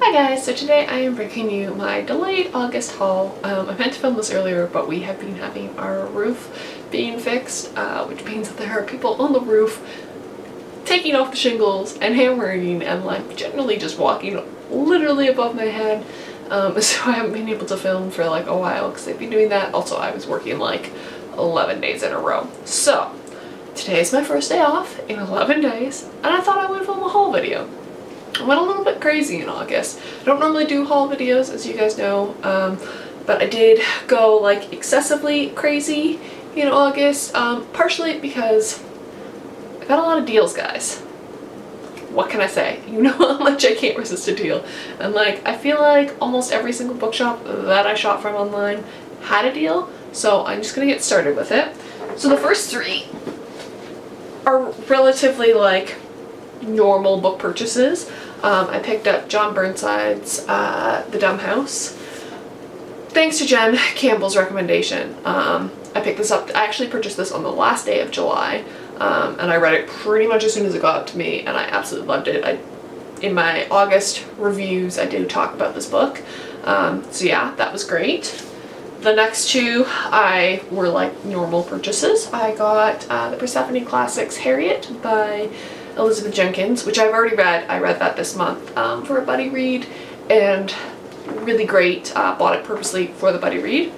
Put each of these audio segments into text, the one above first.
Hi guys, so today I am bringing you my delayed August haul. I meant to film this earlier, but we have been having our roof being fixed, which means that there are people on the roof taking off the shingles and hammering and like generally just walking literally above my head. So I haven't been able to film for like a while because they've been doing that. Also, I was working like 11 days in a row. So today is my first day off in 11 days and I thought I would film a haul video. I went a little bit crazy in August. I don't normally do haul videos, as you guys know, but I did go like excessively crazy in August, partially because I got a lot of deals, guys. What can I say? You know how much I can't resist a deal. And like, I feel like almost every single bookshop that I shop from online had a deal, so I'm just gonna get started with it. So the first three are relatively like normal book purchases. I picked up John Burnside's The Dumb House. Thanks to Jen Campbell's recommendation. I picked this up. I actually purchased this on the last day of July, and I read it pretty much as soon as it got to me, and I absolutely loved it. In my August reviews, I do talk about this book. So yeah, that was great. The next two were like normal purchases. I got the Persephone Classics Harriet by Elizabeth Jenkins, which I've already read. I read that this month for a buddy read, and really great. Bought it purposely for the buddy read.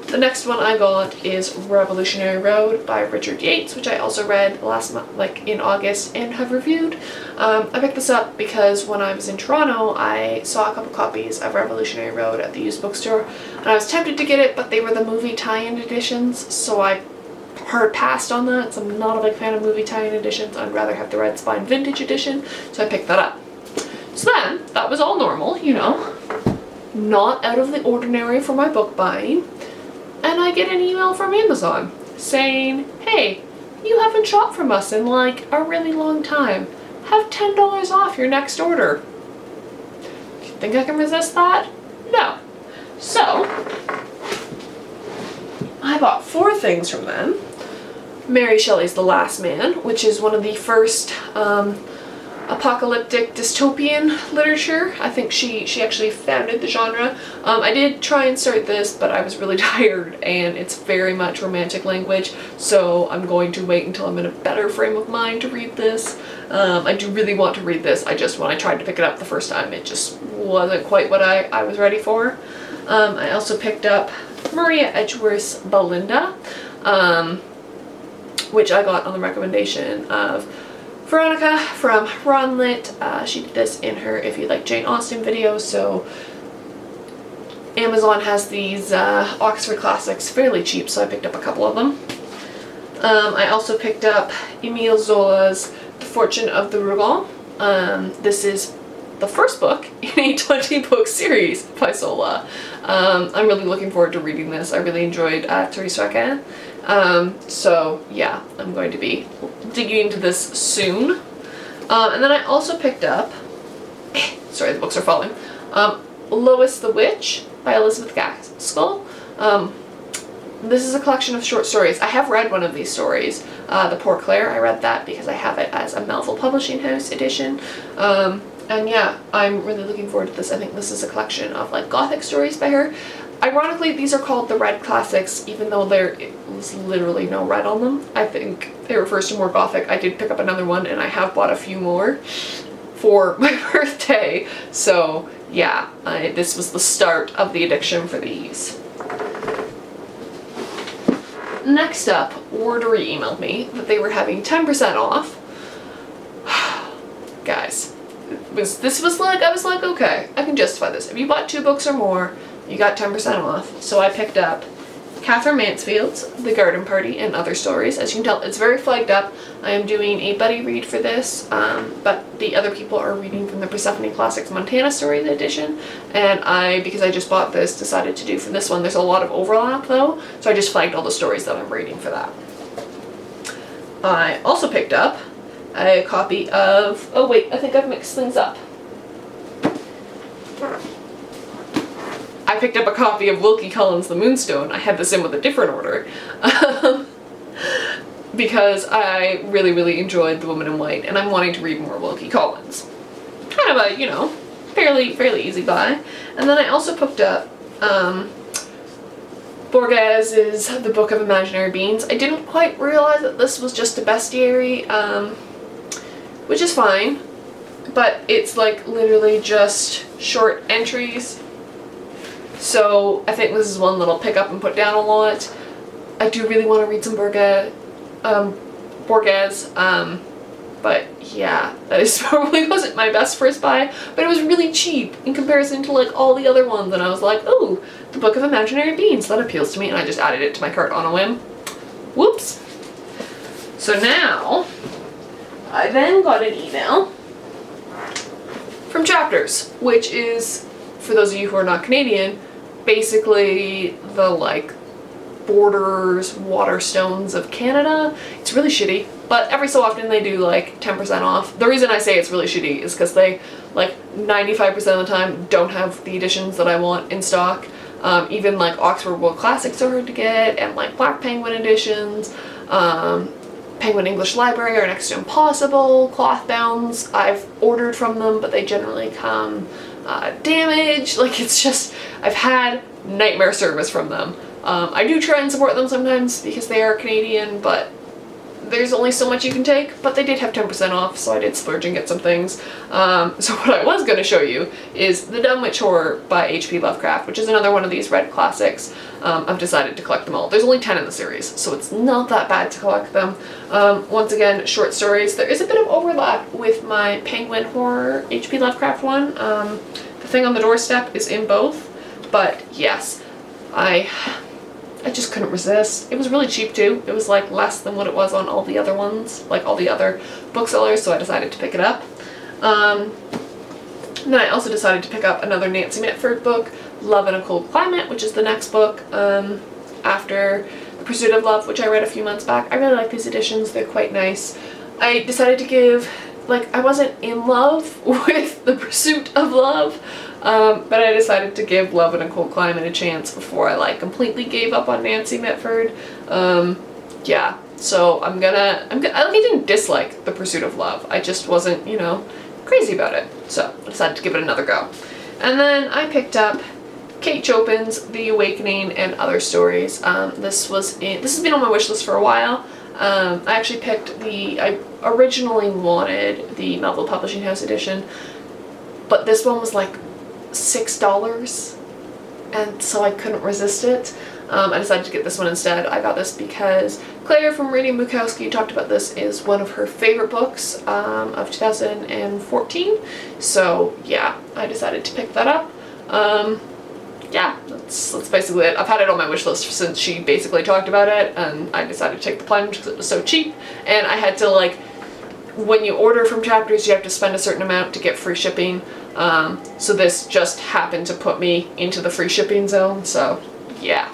The next one I got is Revolutionary Road by Richard Yates, which I also read last month, like in August, and have reviewed. I picked this up because when I was in Toronto, I saw a couple copies of Revolutionary Road at the used bookstore, and I was tempted to get it, but they were the movie tie-in editions, so I hard passed on that. So I'm not a big fan of movie tie-in editions. I'd rather have the Red Spine Vintage edition, so I picked that up. So then, that was all normal, you know, not out of the ordinary for my book buying. And I get an email from Amazon saying, hey, you haven't shopped from us in like a really long time. Have $10 off your next order. Do you think I can resist that? No. So, I bought 4 things from them. Mary Shelley's The Last Man, which is one of the first apocalyptic dystopian literature. I think she actually founded the genre. I did try and start this, but I was really tired, and it's very much romantic language, so I'm going to wait until I'm in a better frame of mind to read this. I do really want to read this. When I tried to pick it up the first time, it just wasn't quite what I was ready for. I also picked up Maria Edgeworth's Belinda, which I got on the recommendation of Veronica from Ron Lit. She did this in her If You Like Jane Austen video, so Amazon has these Oxford classics fairly cheap, so I picked up a couple of them. I also picked up Emile Zola's The Fortune of the Rougon. This is the first book in a 20-book series by Zola. I'm really looking forward to reading this. I really enjoyed Therese Raquin. So yeah, I'm going to be digging into this soon. And then I also picked up, sorry, the books are falling, Lois the Witch by Elizabeth Gaskell. This is a collection of short stories. I have read one of these stories, The Poor Clare. I read that because I have it as a Melville Publishing House edition. And yeah, I'm really looking forward to this. I think this is a collection of like gothic stories by her. Ironically, these are called the Red Classics, even though there is literally no red on them. I think it refers to more gothic. I did pick up another one, and I have bought a few more for my birthday. So yeah, this was the start of the addiction for these. Next up, Wordery emailed me that they were having 10% off. Guys, this was like, I was like, okay, I can justify this. If you bought 2 books or more, you got 10% off. So I picked up Catherine Mansfield's The Garden Party and Other Stories. As you can tell, it's very flagged up. I am doing a buddy read for this, but the other people are reading from the Persephone Classics Montana Stories edition, and because I just bought this, decided to do for this one. There's a lot of overlap though, so I just flagged all the stories that I'm reading for that. I also picked up a copy of, oh wait, I think I've mixed things up. I picked up a copy of Wilkie Collins' The Moonstone. I had this in with a different order. Because I really, really enjoyed The Woman in White, and I'm wanting to read more Wilkie Collins. Kind of a, you know, fairly easy buy. And then I also picked up Borges's The Book of Imaginary Beings. I didn't quite realize that this was just a bestiary, which is fine, but it's like literally just short entries. So I think this is one that I'll pick up and put down a lot. I do really want to read some Borges, but yeah, that is probably wasn't my best first buy, but it was really cheap in comparison to like all the other ones, and I was like, oh, The Book of Imaginary Beings, that appeals to me, and I just added it to my cart on a whim. Whoops. So now, I then got an email from Chapters, which is, for those of you who are not Canadian, basically the like Borders, Waterstones of Canada. It's really shitty, but every so often they do like 10% off. The reason I say it's really shitty is because they like 95% of the time don't have the editions that I want in stock. Even like Oxford World Classics are hard to get, and like Black Penguin editions, Penguin English Library are next to impossible. Cloth bounds I've ordered from them, but they generally come damaged. Like, it's just, I've had nightmare service from them. I do try and support them sometimes because they are Canadian, but there's only so much you can take, but they did have 10% off, so I did splurge and get some things. So what I was going to show you is The Dumb Witch Horror by H.P. Lovecraft, which is another one of these red classics. I've decided to collect them all. There's only 10 in the series, so it's not that bad to collect them. Once again, short stories. There is a bit of overlap with my Penguin Horror H.P. Lovecraft one. The Thing on the Doorstep is in both, but yes, I just couldn't resist. It was really cheap too. It was like less than what it was on all the other ones, like all the other booksellers, so I decided to pick it up. And then I also decided to pick up another Nancy Mitford book, Love in a Cold Climate, which is the next book after The Pursuit of Love, which I read a few months back. I really like these editions. They're quite nice. I decided to give, like, I wasn't in love with The Pursuit of Love, but I decided to give Love in a Cold Climate a chance before I like completely gave up on Nancy Mitford. Yeah, so I didn't dislike The Pursuit of Love. I just wasn't, you know, crazy about it. So I decided to give it another go. And then I picked up Kate Chopin's The Awakening and Other Stories. This has been on my wish list for a while. I actually picked I originally wanted the Melville Publishing House edition, but this one was like $6, and so I couldn't resist it. I decided to get this one instead. I got this because Claire from Reading Bukowski talked about this is one of her favorite books of 2014. So yeah, I decided to pick that up. Yeah, that's basically it. I've had it on my wish list since she basically talked about it, and I decided to take the plunge because it was so cheap, and I had to, like, when you order from Chapters, you have to spend a certain amount to get free shipping. So this just happened to put me into the free shipping zone, so yeah,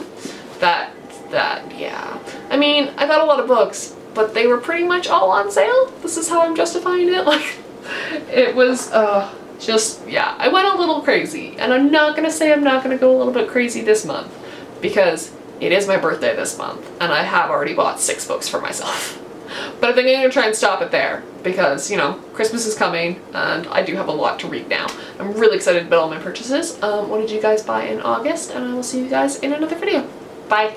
yeah. I mean, I got a lot of books, but they were pretty much all on sale. This is how I'm justifying it. Like, it was, just, yeah, I went a little crazy, and I'm not gonna say I'm not gonna go a little bit crazy this month, because it is my birthday this month, and I have already bought 6 books for myself. But I think I'm gonna try and stop it there, because, you know, Christmas is coming, and I do have a lot to read now. I'm really excited about all my purchases. What did you guys buy in August? And I will see you guys in another video. Bye!